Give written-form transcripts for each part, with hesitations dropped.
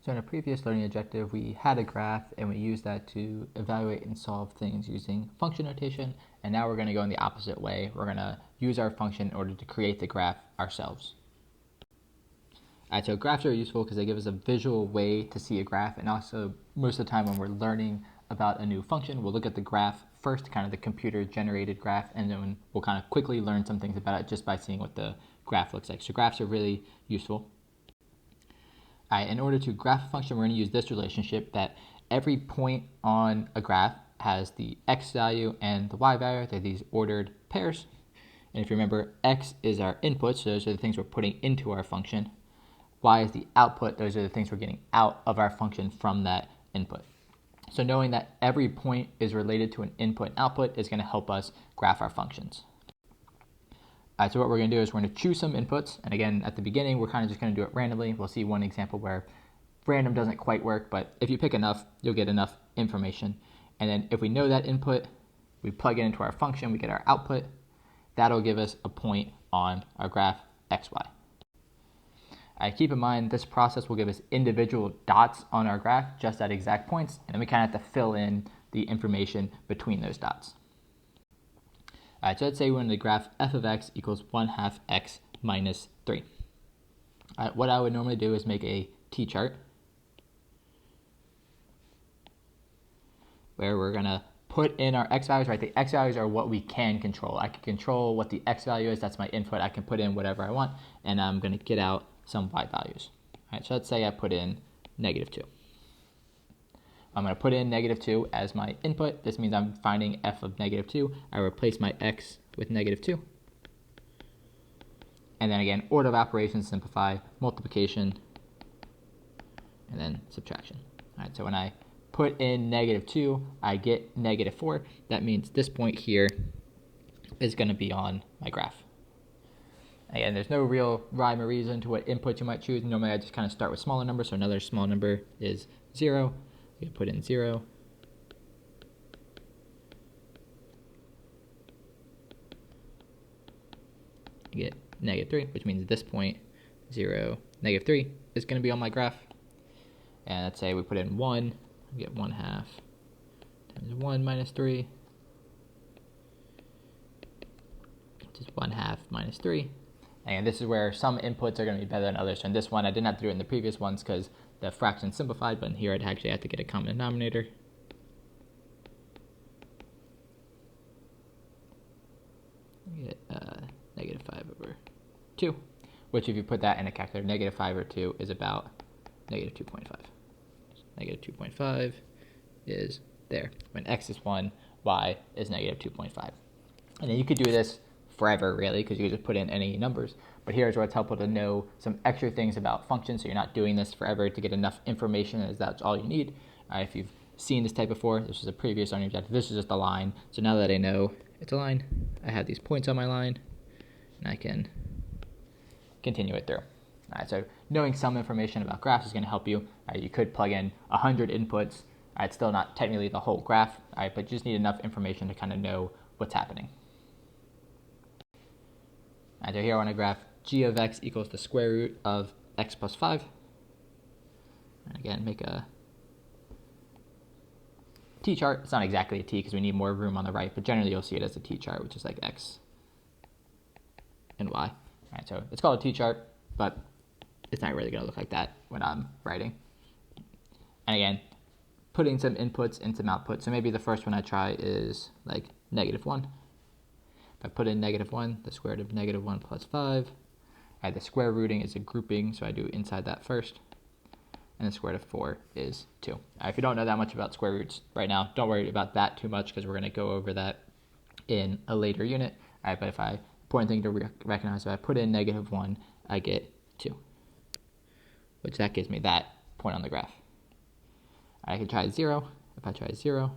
So in a previous learning objective, we had a graph and we used that to evaluate and solve things using function notation. And now we're going to go in the opposite way. We're going to use our function in order to create the graph ourselves. All right, so graphs are useful because they give us a visual way to see a graph. And also most of the time when we're learning about a new function, we'll look at the graph first, kind of the computer generated graph, and then we'll kind of quickly learn some things about it just by seeing what the graph looks like. So graphs are really useful. All right, in order to graph a function, we're going to use this relationship that every point on a graph has the x value and the y value. They're these ordered pairs. And if you remember, x is our input, so those are the things we're putting into our function. Y is the output, those are the things we're getting out of our function from that input. So knowing that every point is related to an input and output is going to help us graph our functions. All right, so what we're going to do is we're going to choose some inputs. And again, at the beginning, we're kind of just going to do it randomly. We'll see one example where random doesn't quite work, but if you pick enough, you'll get enough information. And then if we know that input, we plug it into our function, we get our output. That'll give us a point on our graph xy. All right, keep in mind, this process will give us individual dots on our graph, just at exact points, and then we kind of have to fill in the information between those dots. All right, so let's say we're in the graph f of x equals 1/2 x minus 3. All right, what I would normally do is make a t-chart where we're going to put in our x values, right? The x values are what we can control. I can control what the x value is. That's my input. I can put in whatever I want, and I'm going to get out some y values. All right, so let's say I put in -2. I'm going to put in -2 as my input. This means I'm finding f of -2. I replace my x with -2. And then again, order of operations, simplify, multiplication, and then subtraction. All right, so when I put in -2, I get -4. That means this point here is going to be on my graph. Again, there's no real rhyme or reason to what input you might choose. Normally I just kind of start with smaller numbers. So another small number is 0. You put in 0. You get -3, which means at this point, 0, -3 is going to be on my graph. And let's say we put in 1, we get 1/2 times 1 minus 3, which is 1/2 minus 3. And this is where some inputs are going to be better than others. So in this one, I didn't have to do it in the previous ones because the fraction simplified, but in here I'd actually have to get a common denominator. You get -5/2, which if you put that in a calculator, -5/2 is about -2.5. -2.5 is there. When x is 1, y is -2.5. And then you could do this forever, really, because you could just put in any numbers. But here's where it's helpful to know some extra things about functions, so you're not doing this forever to get enough information as that's all you need. If you've seen this type before, this is a previous learning objective. This is just a line. So now that I know it's a line, I have these points on my line, and I can continue it through. All right, so knowing some information about graphs is going to help you. You could plug in 100 inputs. It's still not technically the whole graph, but you just need enough information to kind of know what's happening. And so here I want to graph g of x equals the square root of x plus 5. And again, make a t-chart. It's not exactly a t because we need more room on the right, but generally you'll see it as a t-chart, which is like x and y. All right, so it's called a t-chart, but it's not really going to look like that when I'm writing. And again, putting some inputs and some outputs. So maybe the first one I try is like -1. If I put in -1, the square root of -1 plus 5. The square rooting is a grouping, so I do inside that first. And the square root of 4 is 2. If you don't know that much about square roots right now, don't worry about that too much because we're going to go over that in a later unit. But important thing to recognize, if I put in -1, I get 2, which that gives me that point on the graph. I can try 0. If I try 0,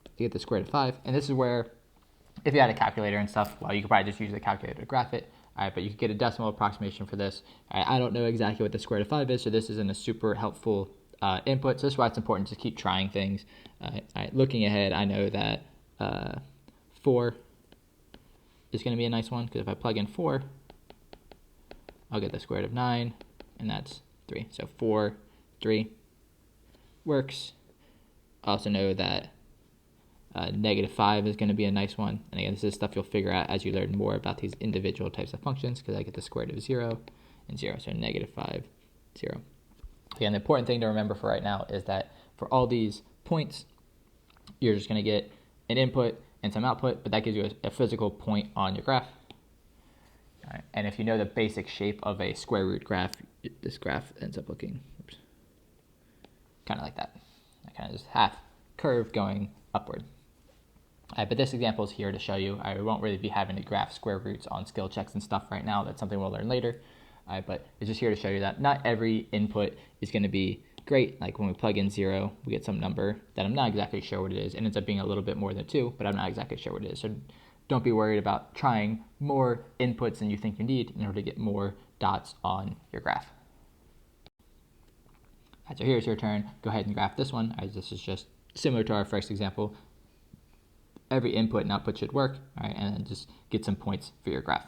to get the square root of 5. And this is where, if you had a calculator and stuff, well, you could probably just use the calculator to graph it. But you could get a decimal approximation for this. I don't know exactly what the square root of 5 is, so this isn't a super helpful input. So this is why it's important to keep trying things. Looking ahead, I know that 4 is going to be a nice one, because if I plug in 4, I'll get the square root of 9, and that's 3. So 4, 3 works. Also know that -5 is going to be a nice one. And again, this is stuff you'll figure out as you learn more about these individual types of functions, because I get the square root of 0 and 0. So -5, 0. Again, the important thing to remember for right now is that for all these points, you're just going to get an input and some output, but that gives you a physical point on your graph. All right. And if you know the basic shape of a square root graph, this graph ends up looking kind of like that. Kind of just half curve going upward. But this example is here to show you. I won't really be having to graph square roots on skill checks and stuff right now. That's something we'll learn later. But it's just here to show you that not every input is going to be great. Like when we plug in 0, we get some number that I'm not exactly sure what it is. It ends up being a little bit more than 2, but I'm not exactly sure what it is. So don't be worried about trying more inputs than you think you need in order to get more dots on your graph. All right, so here's your turn. Go ahead and graph this one. This is just similar to our first example. Every input and output should work, all right, and then just get some points for your graph.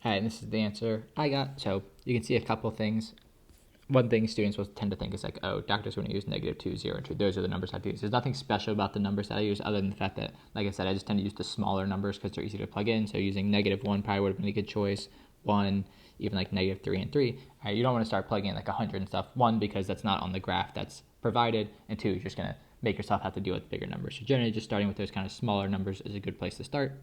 All right, and this is the answer I got. So you can see a couple things. One thing students will tend to think is like, oh, doctor's going to use -2, 0, and 2. Those are the numbers I have to use. There's nothing special about the numbers that I use other than the fact that, like I said, I just tend to use the smaller numbers because they're easy to plug in. So using -1 probably would have been a good choice. 1, even like -3 and 3. All right, you don't want to start plugging in like 100 and stuff. 1, because that's not on the graph that's provided, and 2, you're just going to make yourself have to deal with bigger numbers. So generally just starting with those kind of smaller numbers is a good place to start.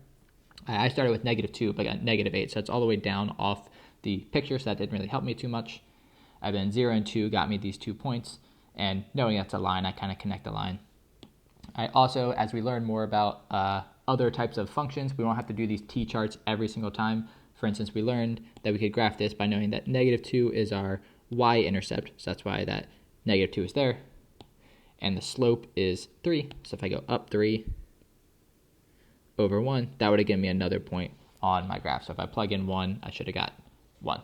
I started with -2, but I got -8, so it's all the way down off the picture, so that didn't really help me too much. Then 0 and 2 got me these 2 points, and knowing that's a line, I kind of connect the line. I also, as we learn more about other types of functions, we won't have to do these t-charts every single time. For instance, we learned that we could graph this by knowing that -2 is our y-intercept, so that's why that -2 is there. And the slope is 3, so if I go up 3 over 1, that would have given me another point on my graph. So if I plug in 1, I should have got 1.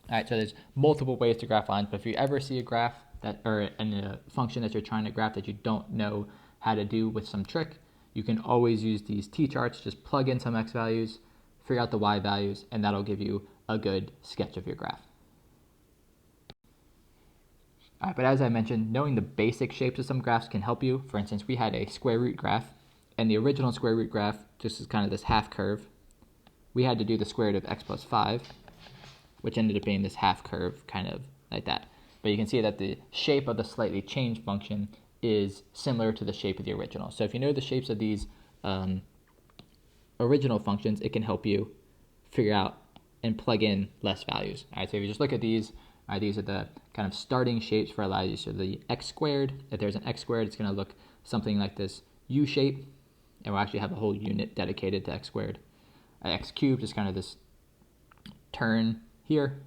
All right, so there's multiple ways to graph lines, but if you ever see a graph that, or a function that you're trying to graph that you don't know how to do with some trick, you can always use these t-charts. Just plug in some x values, figure out the y values, and that'll give you a good sketch of your graph. All right, but as I mentioned, knowing the basic shapes of some graphs can help you. For instance, we had a square root graph, and the original square root graph just is kind of this half curve. We had to do the square root of x plus 5, which ended up being this half curve, kind of like that. But you can see that the shape of the slightly changed function is similar to the shape of the original. So if you know the shapes of these original functions, it can help you figure out and plug in less values. All right, so if you just look at these, these are the kind of starting shapes for a lot of these. So the x squared, if there's an x squared, it's going to look something like this U shape, and we'll actually have a whole unit dedicated to x squared. X cubed is kind of this turn here.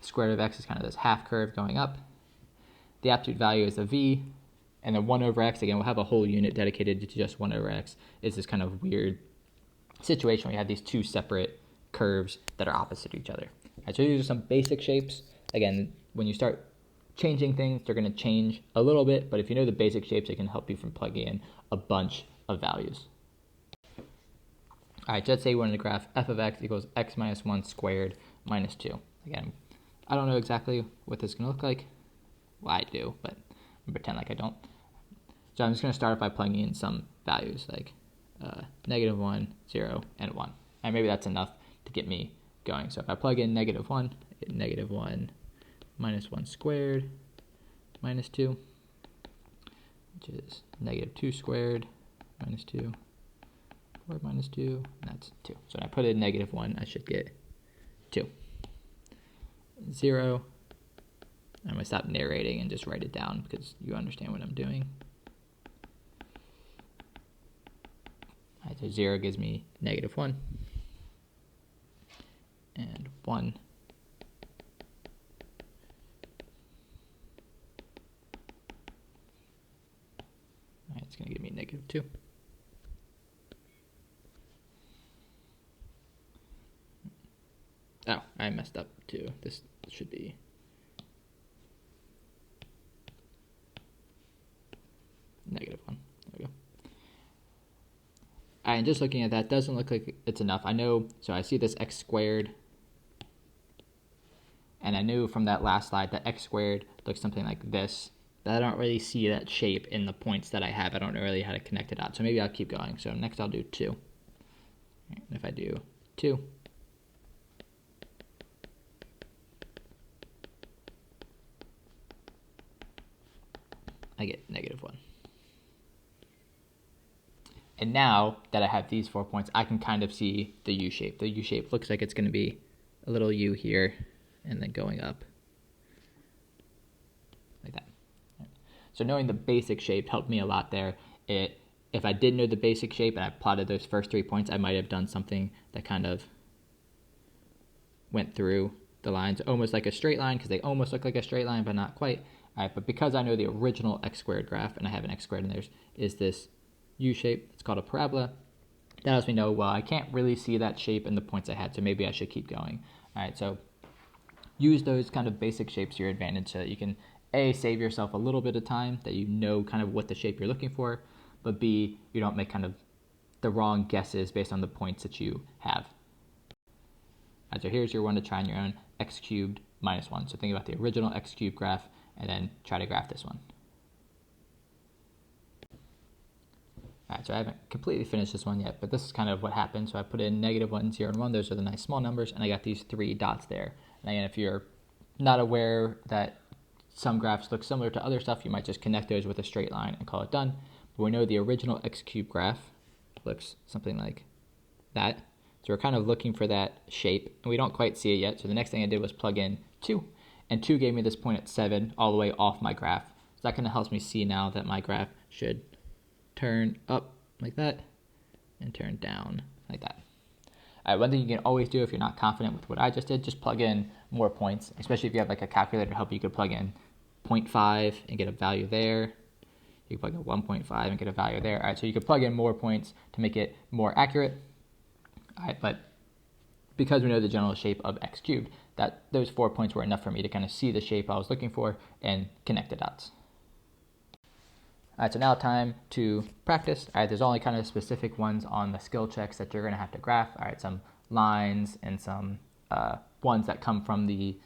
Square root of x is kind of this half curve going up. The absolute value is a v, and then 1 over x, again, we'll have a whole unit dedicated to just 1 over x. It's this kind of weird situation where you have these two separate curves that are opposite each other. All right, so these are some basic shapes. Again, when you start changing things, they're going to change a little bit, but if you know the basic shapes, it can help you from plugging in a bunch of values. All right, so let's say we want to graph f of x equals x minus 1 squared minus 2. Again, I don't know exactly what this is going to look like. Well, I do, but I'm going to pretend like I don't. So I'm just going to start by plugging in some values like -1, 0, and 1. And maybe that's enough to get me going. So if I plug in -1, I get -1 minus 1 squared minus 2, which is -2 squared minus 2, 4 minus 2, and that's 2. So when I put in -1, I should get 2. 0. I'm going to stop narrating and just write it down because you understand what I'm doing. All right, so 0 gives me -1, and 1 it's going to give me -2. Oh, I messed up too. This should be -1. There we go. And just looking at that, doesn't look like it's enough. I know, so I see this x squared And I knew from that last slide that x squared looks something like this. But I don't really see that shape in the points that I have. I don't know really how to connect it out. So maybe I'll keep going. So next I'll do 2. And if I do 2, I get -1. And now that I have these 4 points, I can kind of see the U shape. The U shape looks like it's going to be a little U here and then going up like that. So knowing the basic shape helped me a lot there. If I didn't know the basic shape and I plotted those first 3 points, I might have done something that kind of went through the lines almost like a straight line, because they almost look like a straight line, but not quite. All right, but because I know the original x squared graph, and I have an x squared in there, is this U shape. It's called a parabola. That lets me know, well, I can't really see that shape in the points I had, so maybe I should keep going. All right, so use those kind of basic shapes to your advantage so that you can, A, save yourself a little bit of time, that you know kind of what the shape you're looking for, but B, you don't make kind of the wrong guesses based on the points that you have. All right, so here's your one to try on your own, x cubed minus 1. So think about the original x cubed graph and then try to graph this one. All right, so I haven't completely finished this one yet, but this is kind of what happened. So I put in -1, 0, and 1. Those are the nice small numbers, and I got these 3 dots there. And again, if you're not aware that some graphs look similar to other stuff, you might just connect those with a straight line and call it done. But we know the original x cubed graph looks something like that. So we're kind of looking for that shape, and we don't quite see it yet. So the next thing I did was plug in 2, and 2 gave me this point at 7 all the way off my graph. So that kind of helps me see now that my graph should turn up like that and turn down like that. All right, one thing you can always do if you're not confident with what I just did, just plug in more points, especially if you have like a calculator to help you. You could plug in 0.5 and get a value there. You can plug in 1.5 and get a value there. All right, so you could plug in more points to make it more accurate. All right, but because we know the general shape of x cubed, that those 4 points were enough for me to kind of see the shape I was looking for and connect the dots. All right, so now time to practice. All right, there's only kind of specific ones on the skill checks that you're going to have to graph. All right, some lines and some ones that come from the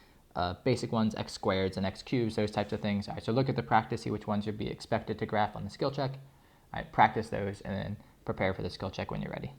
basic ones, x squareds and x cubes, those types of things. All right, so look at the practice, see which ones you'd be expected to graph on the skill check. All right, practice those and then prepare for the skill check when you're ready.